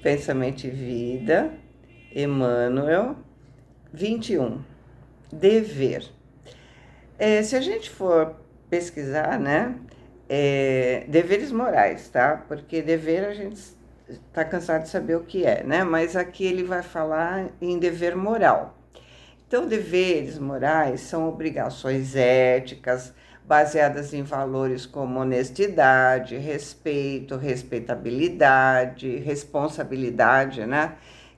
Pensamento e Vida, Emmanuel, 21. Dever. Se a gente for pesquisar, né? Deveres morais, tá? Porque dever a gente está cansado de saber o que é, né? Mas aqui ele vai falar em dever moral. Então, deveres morais são obrigações éticas baseadas em valores como honestidade, respeito, respeitabilidade, responsabilidade, né?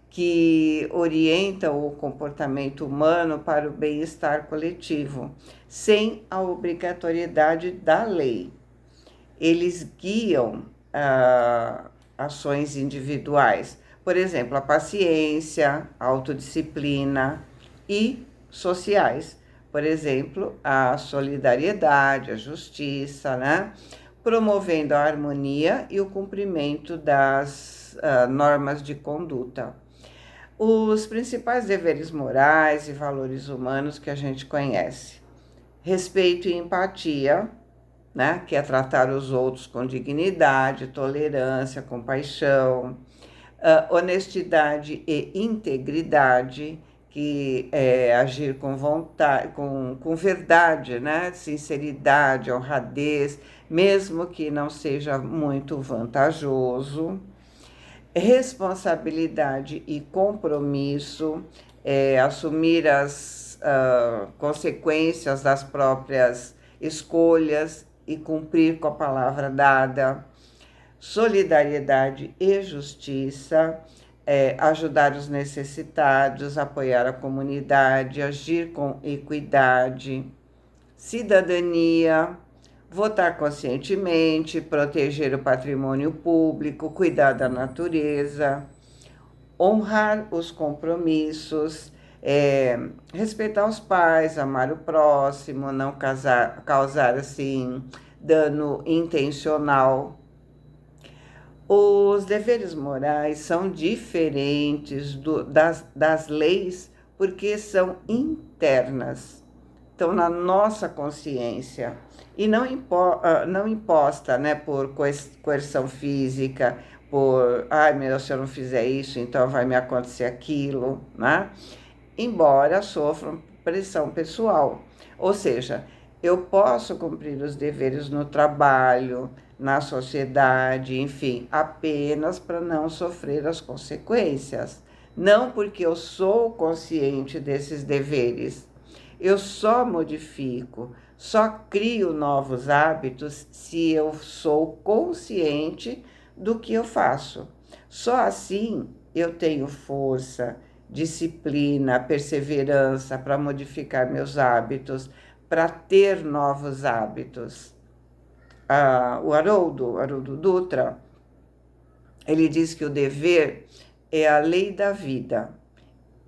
Que orientam o comportamento humano para o bem-estar coletivo, sem a obrigatoriedade da lei. Eles guiam ações individuais, por exemplo, a paciência, a autodisciplina e sociais, por exemplo, a solidariedade, a justiça, né? Promovendo a harmonia e o cumprimento das normas de conduta. Os principais deveres morais e valores humanos que a gente conhece: respeito e empatia, né? Que é tratar os outros com dignidade, tolerância, compaixão, honestidade e integridade, que é agir com vontade, com verdade, né? Sinceridade, honradez, mesmo que não seja muito vantajoso. Responsabilidade e compromisso, assumir as consequências das próprias escolhas e cumprir com a palavra dada. Solidariedade e justiça, ajudar os necessitados, apoiar a comunidade, agir com equidade. Cidadania, votar conscientemente, proteger o patrimônio público, cuidar da natureza, honrar os compromissos, respeitar os pais, amar o próximo, não causar assim dano intencional. Os deveres morais são diferentes das leis porque são internas, estão na nossa consciência e não imposta, né, por coerção física, por, ai meu, se eu não fizer isso, então vai me acontecer aquilo, né? Embora sofram pressão pessoal. Ou seja, eu posso cumprir os deveres no trabalho, na sociedade, enfim, apenas para não sofrer as consequências. Não porque eu sou consciente desses deveres. Eu só modifico, só crio novos hábitos se eu sou consciente do que eu faço. Só assim eu tenho força, disciplina, perseverança para modificar meus hábitos, para ter novos hábitos. O Haroldo Dutra, ele diz que o dever é a lei da vida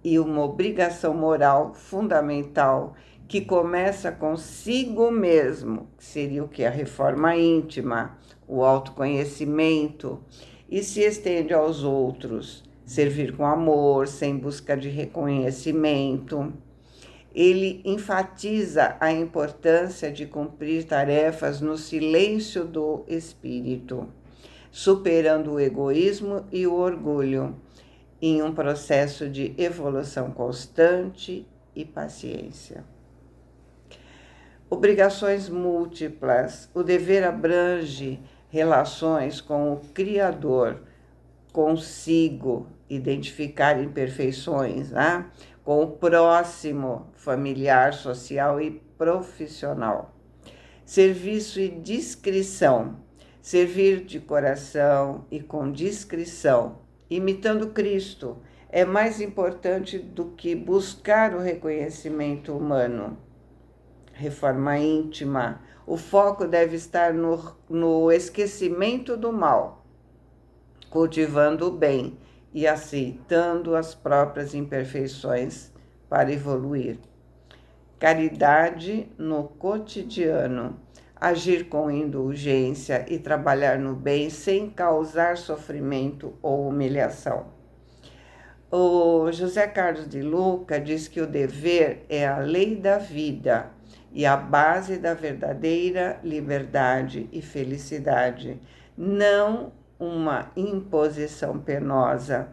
e uma obrigação moral fundamental que começa consigo mesmo, que seria o que? A reforma íntima, o autoconhecimento, e se estende aos outros, servir com amor, sem busca de reconhecimento. Ele enfatiza a importância de cumprir tarefas no silêncio do espírito, superando o egoísmo e o orgulho, em um processo de evolução constante e paciência. Obrigações múltiplas. O dever abrange relações com o Criador, consigo, identificar imperfeições, né? Com o próximo, familiar, social e profissional. Serviço e discrição. Servir de coração e com discrição, imitando Cristo, é mais importante do que buscar o reconhecimento humano. Reforma íntima. O foco deve estar no esquecimento do mal, cultivando o bem e aceitando as próprias imperfeições para evoluir. Caridade no cotidiano. Agir com indulgência e trabalhar no bem sem causar sofrimento ou humilhação. O José Carlos de Luca diz que o dever é a lei da vida e a base da verdadeira liberdade e felicidade. Não uma imposição penosa.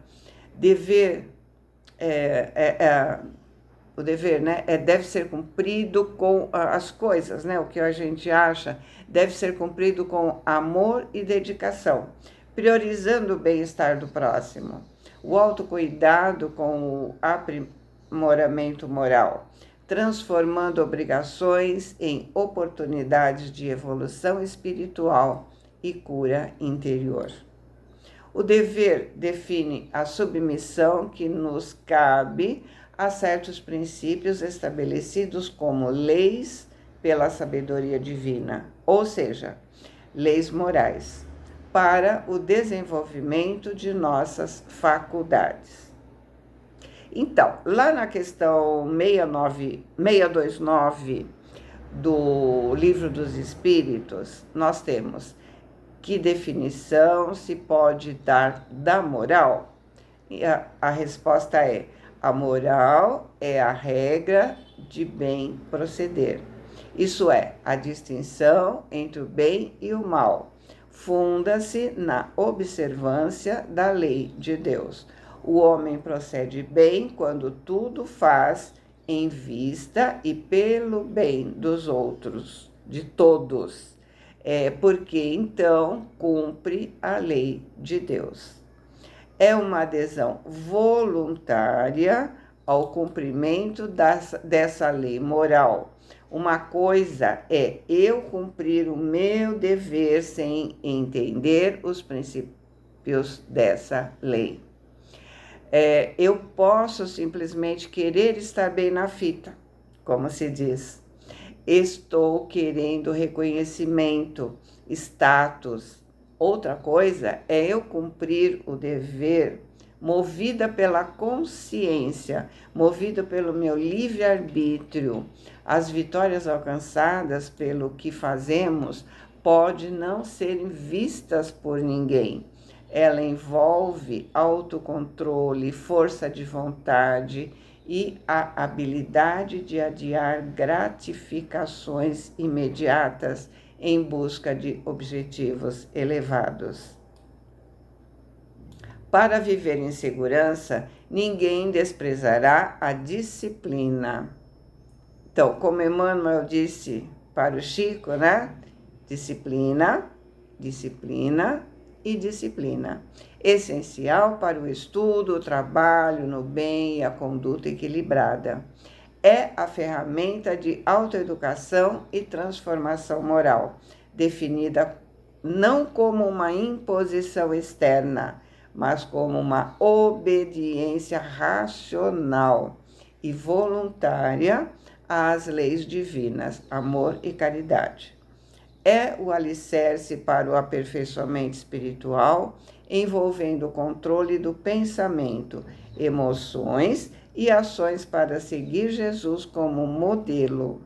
O dever, né, deve ser cumprido com as coisas, né, o que a gente acha, deve ser cumprido com amor e dedicação, priorizando o bem-estar do próximo, o autocuidado com o aprimoramento moral, transformando obrigações em oportunidades de evolução espiritual e cura interior. O dever define a submissão que nos cabe a certos princípios estabelecidos como leis pela sabedoria divina, ou seja, leis morais, para o desenvolvimento de nossas faculdades. Então, lá na questão 629 do Livro dos Espíritos, nós temos: que definição se pode dar da moral? E a resposta é: a moral é a regra de bem proceder. Isso é, a distinção entre o bem e o mal. Funda-se na observância da lei de Deus. O homem procede bem quando tudo faz em vista e pelo bem dos outros, de todos. Porque então cumpre a lei de Deus. É uma adesão voluntária ao cumprimento dessa lei moral. Uma coisa é eu cumprir o meu dever sem entender os princípios dessa lei. Eu posso simplesmente querer estar bem na fita, como se diz. Estou querendo reconhecimento, status. Outra coisa é eu cumprir o dever movida pela consciência, movida pelo meu livre-arbítrio. As vitórias alcançadas pelo que fazemos podem não serem vistas por ninguém. Ela envolve autocontrole, força de vontade e a habilidade de adiar gratificações imediatas em busca de objetivos elevados. Para viver em segurança, ninguém desprezará a disciplina. Então, como Emmanuel disse para o Chico, né? Disciplina, disciplina e disciplina. Essencial para o estudo, o trabalho no bem e a conduta equilibrada. É a ferramenta de autoeducação e transformação moral, definida não como uma imposição externa, mas como uma obediência racional e voluntária às leis divinas, amor e caridade. É o alicerce para o aperfeiçoamento espiritual, envolvendo o controle do pensamento, emoções e ações para seguir Jesus como modelo.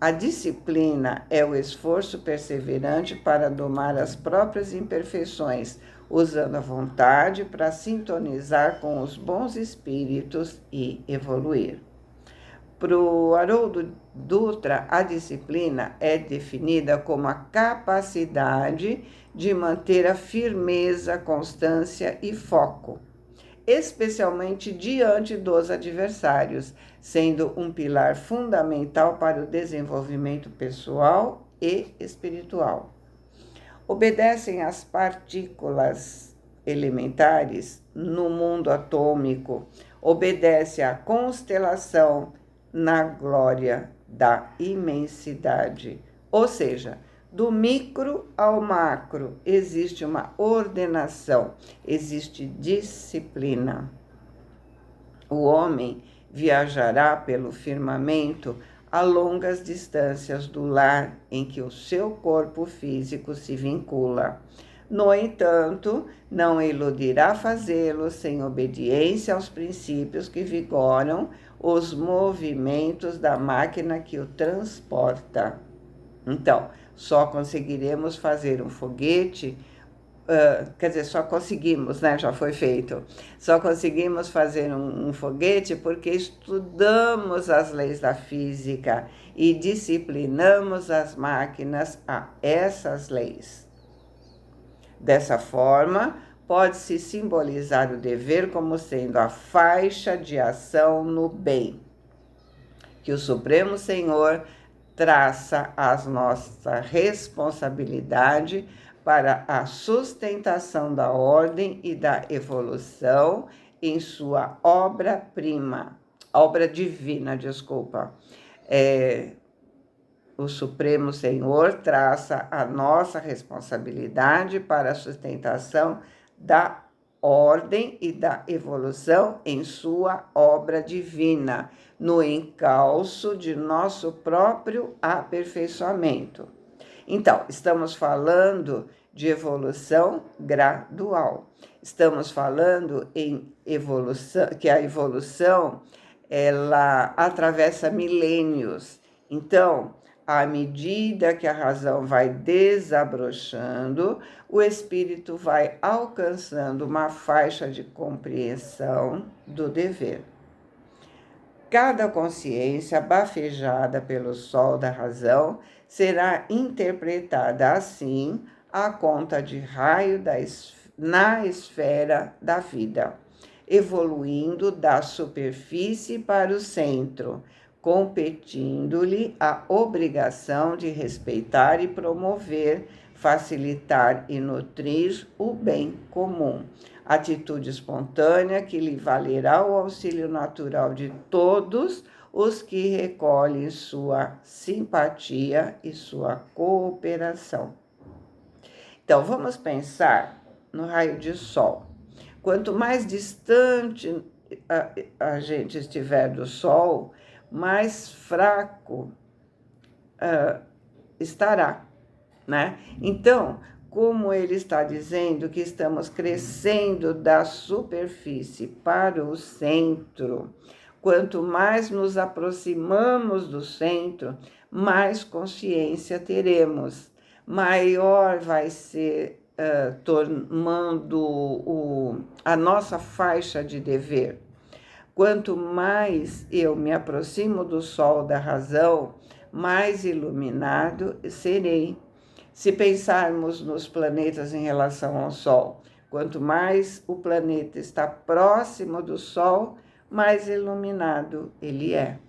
A disciplina é o esforço perseverante para domar as próprias imperfeições, usando a vontade para sintonizar com os bons espíritos e evoluir. Para o Haroldo Dutra, a disciplina é definida como a capacidade de manter a firmeza, constância e foco, especialmente diante dos adversários, sendo um pilar fundamental para o desenvolvimento pessoal e espiritual. Obedecem às partículas elementares no mundo atômico, obedece à constelação na glória da imensidade. Ou seja, do micro ao macro existe uma ordenação, existe disciplina. O homem viajará pelo firmamento a longas distâncias do lar em que o seu corpo físico se vincula. No entanto, não eludirá fazê-lo sem obediência aos princípios que vigoram os movimentos da máquina que o transporta. Então, só conseguiremos fazer um foguete, só conseguimos, né? Já foi feito. Só conseguimos fazer um foguete porque estudamos as leis da física e disciplinamos as máquinas a essas leis. Dessa forma, pode-se simbolizar o dever como sendo a faixa de ação no bem, que o Supremo Senhor traça as nossa responsabilidade para a sustentação da ordem e da evolução em sua obra-prima, obra divina, desculpa. O Supremo Senhor traça a nossa responsabilidade para a sustentação da ordem e da evolução em sua obra divina, no encalço de nosso próprio aperfeiçoamento. Então, estamos falando de evolução gradual. Estamos falando em evolução, que a evolução ela atravessa milênios. Então, à medida que a razão vai desabrochando, o espírito vai alcançando uma faixa de compreensão do dever. Cada consciência bafejada pelo sol da razão será interpretada assim à conta de raio na esfera da vida, evoluindo da superfície para o centro, competindo-lhe a obrigação de respeitar e promover, facilitar e nutrir o bem comum. Atitude espontânea que lhe valerá o auxílio natural de todos os que recolhem sua simpatia e sua cooperação. Então, vamos pensar no raio de sol. Quanto mais distante a gente estiver do sol, mais fraco estará, né? Então, como ele está dizendo que estamos crescendo da superfície para o centro, quanto mais nos aproximamos do centro, mais consciência teremos, maior vai ser tomando a nossa faixa de dever. Quanto mais eu me aproximo do sol da razão, mais iluminado serei. Se pensarmos nos planetas em relação ao sol, quanto mais o planeta está próximo do sol, mais iluminado ele é.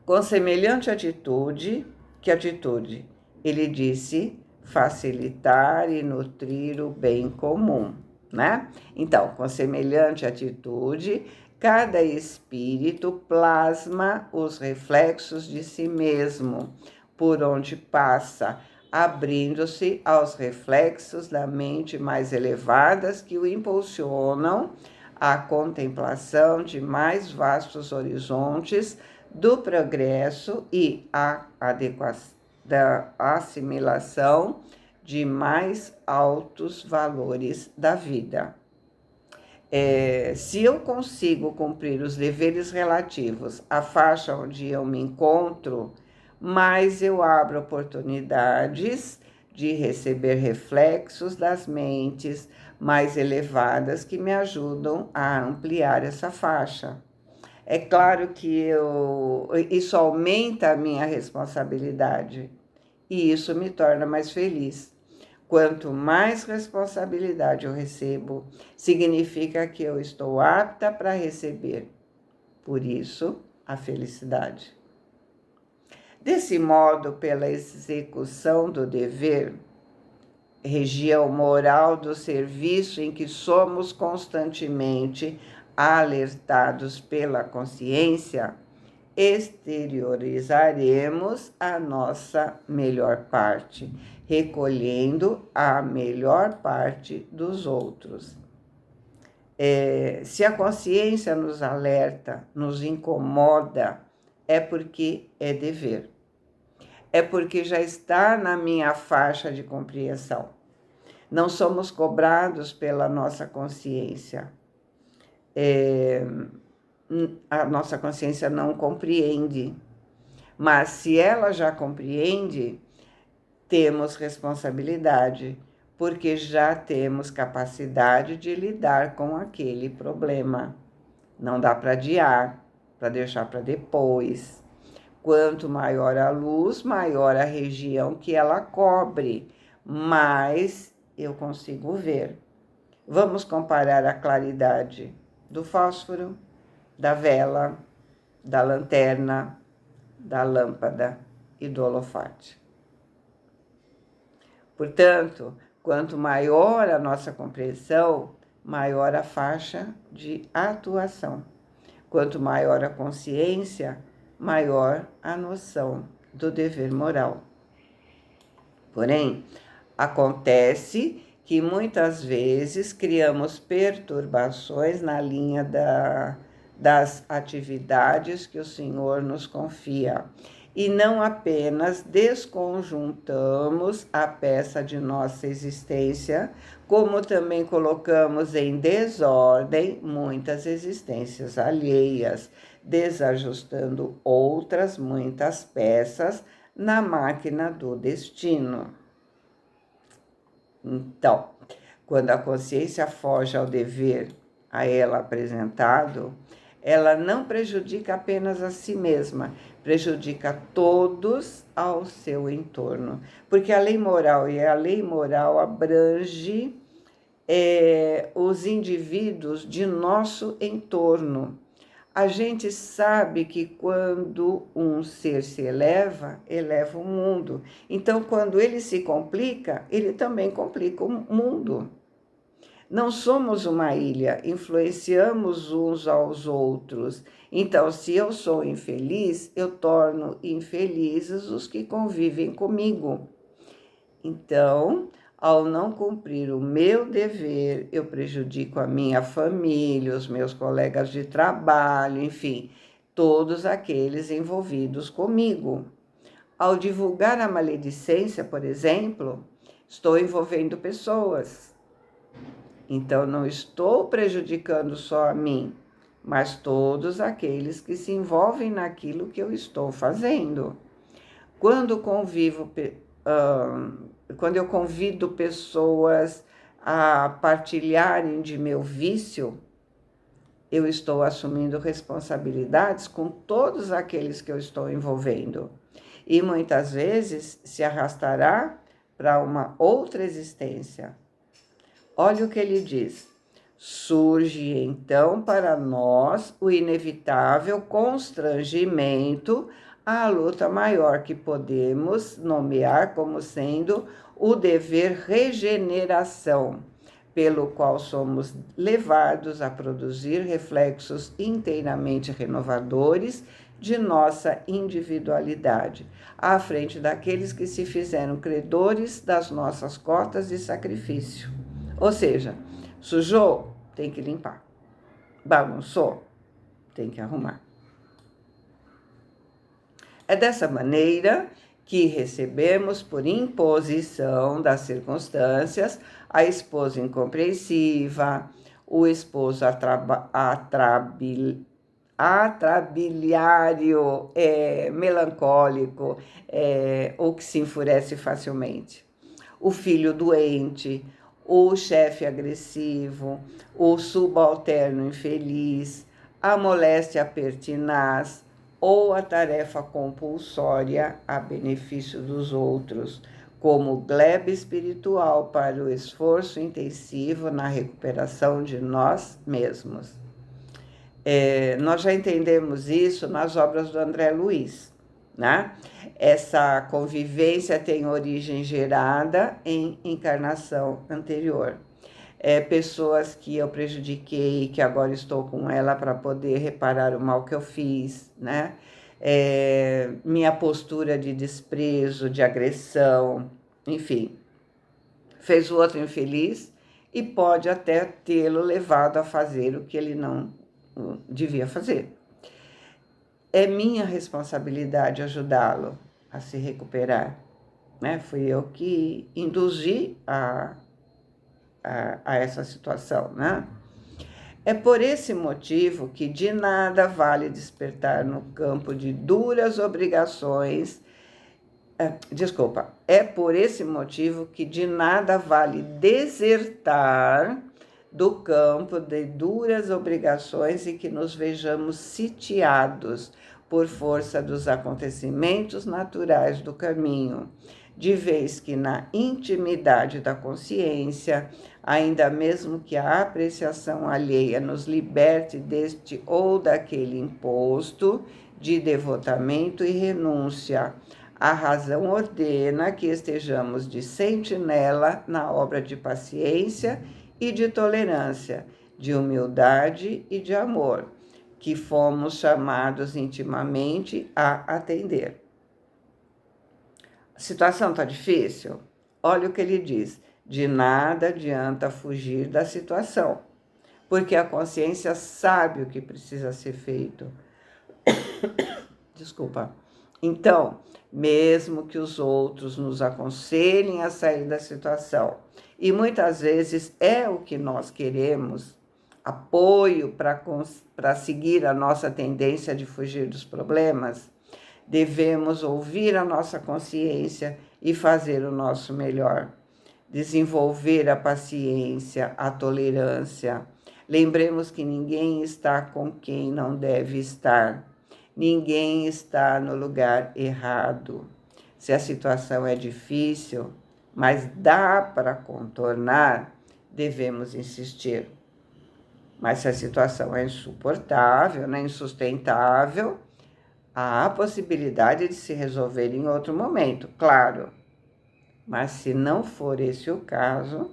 Com semelhante atitude, que atitude? Ele disse facilitar e nutrir o bem comum, né? Então, com semelhante atitude, cada espírito plasma os reflexos de si mesmo, por onde passa, abrindo-se aos reflexos da mente mais elevadas que o impulsionam à contemplação de mais vastos horizontes do progresso e à adequação da assimilação de mais altos valores da vida. Se eu consigo cumprir os deveres relativos à faixa onde eu me encontro, mais eu abro oportunidades de receber reflexos das mentes mais elevadas que me ajudam a ampliar essa faixa. É claro que isso aumenta a minha responsabilidade e isso me torna mais feliz. Quanto mais responsabilidade eu recebo, significa que eu estou apta para receber. Por isso, a felicidade. Desse modo, pela execução do dever, região moral do serviço em que somos constantemente alertados pela consciência, exteriorizaremos a nossa melhor parte, recolhendo a melhor parte dos outros. Se a consciência nos alerta, nos incomoda, é porque é dever. É porque já está na minha faixa de compreensão. Não somos cobrados pela nossa consciência. A nossa consciência não compreende. Mas se ela já compreende, temos responsabilidade, porque já temos capacidade de lidar com aquele problema. Não dá para adiar, para deixar para depois. Quanto maior a luz, maior a região que ela cobre, mais eu consigo ver. Vamos comparar a claridade do fósforo, da vela, da lanterna, da lâmpada e do holofote. Portanto, quanto maior a nossa compreensão, maior a faixa de atuação. Quanto maior a consciência, maior a noção do dever moral. Porém, acontece que muitas vezes criamos perturbações na linha das atividades que o Senhor nos confia. E não apenas desconjuntamos a peça de nossa existência, como também colocamos em desordem muitas existências alheias, desajustando outras muitas peças na máquina do destino. Então, quando a consciência foge ao dever a ela apresentado, ela não prejudica apenas a si mesma, prejudica todos ao seu entorno. Porque a lei moral abrange os indivíduos de nosso entorno. A gente sabe que quando um ser se eleva, eleva o mundo. Então, quando ele se complica, ele também complica o mundo. Não somos uma ilha, influenciamos uns aos outros. Então, se eu sou infeliz, eu torno infelizes os que convivem comigo. Então, ao não cumprir o meu dever, eu prejudico a minha família, os meus colegas de trabalho, enfim, todos aqueles envolvidos comigo. Ao divulgar a maledicência, por exemplo, estou envolvendo pessoas. Então, não estou prejudicando só a mim, mas todos aqueles que se envolvem naquilo que eu estou fazendo. Quando eu convido pessoas a partilharem de meu vício, eu estou assumindo responsabilidades com todos aqueles que eu estou envolvendo. E muitas vezes se arrastará para uma outra existência. Olha o que ele diz. Surge então para nós o inevitável constrangimento à luta maior que podemos nomear como sendo o dever regeneração, pelo qual somos levados a produzir reflexos inteiramente renovadores de nossa individualidade, à frente daqueles que se fizeram credores das nossas cotas de sacrifício. Ou seja, sujou, tem que limpar. Bagunçou, tem que arrumar. É dessa maneira que recebemos, por imposição das circunstâncias, a esposa incompreensiva, o esposo atrabiliário, melancólico, ou que se enfurece facilmente, o filho doente, o chefe agressivo, o subalterno infeliz, a moléstia pertinaz ou a tarefa compulsória a benefício dos outros, como gleba espiritual para o esforço intensivo na recuperação de nós mesmos. Nós já entendemos isso nas obras do André Luiz, né? Essa convivência tem origem gerada em encarnação anterior. Pessoas que eu prejudiquei, que agora estou com ela para poder reparar o mal que eu fiz, né? Minha postura de desprezo, de agressão, enfim, fez o outro infeliz e pode até tê-lo levado a fazer o que ele não devia fazer. É minha responsabilidade ajudá-lo a se recuperar, né? Fui eu que induzi a essa situação, né? É por esse motivo que de nada vale despertar no campo de duras obrigações. É por esse motivo que de nada vale desertar do campo de duras obrigações e que nos vejamos sitiados por força dos acontecimentos naturais do caminho, de vez que na intimidade da consciência, ainda mesmo que a apreciação alheia nos liberte deste ou daquele imposto de devotamento e renúncia, a razão ordena que estejamos de sentinela na obra de paciência e de tolerância, de humildade e de amor, que fomos chamados intimamente a atender. A situação está difícil? Olha o que ele diz: de nada adianta fugir da situação, porque a consciência sabe o que precisa ser feito. Desculpa. Então, mesmo que os outros nos aconselhem a sair da situação, e muitas vezes é o que nós queremos, apoio para seguir a nossa tendência de fugir dos problemas, devemos ouvir a nossa consciência e fazer o nosso melhor. Desenvolver a paciência, a tolerância. Lembremos que ninguém está com quem não deve estar. Ninguém está no lugar errado. Se a situação é difícil, mas dá para contornar, devemos insistir. Mas se a situação é insuportável, né, insustentável, há a possibilidade de se resolver em outro momento, claro. Mas se não for esse o caso,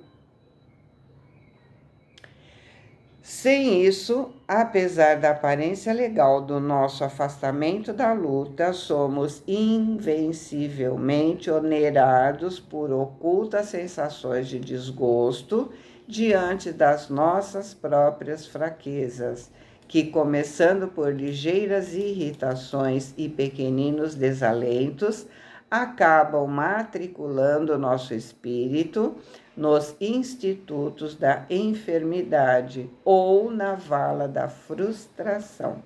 sem isso, apesar da aparência legal do nosso afastamento da luta, somos invencivelmente onerados por ocultas sensações de desgosto diante das nossas próprias fraquezas, que, começando por ligeiras irritações e pequeninos desalentos, acabam matriculando nosso espírito nos institutos da enfermidade ou na vala da frustração.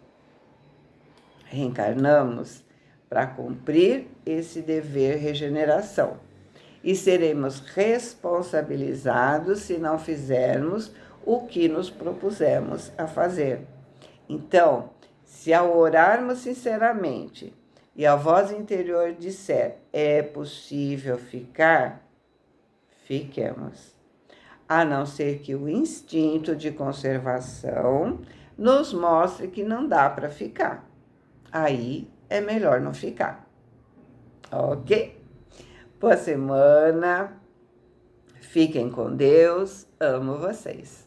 Reencarnamos para cumprir esse dever regeneração e seremos responsabilizados se não fizermos o que nos propusemos a fazer. Então, se ao orarmos sinceramente e a voz interior disser é possível ficar, fiquemos. A não ser que o instinto de conservação nos mostre que não dá para ficar. Aí é melhor não ficar. Ok? Boa semana. Fiquem com Deus. Amo vocês.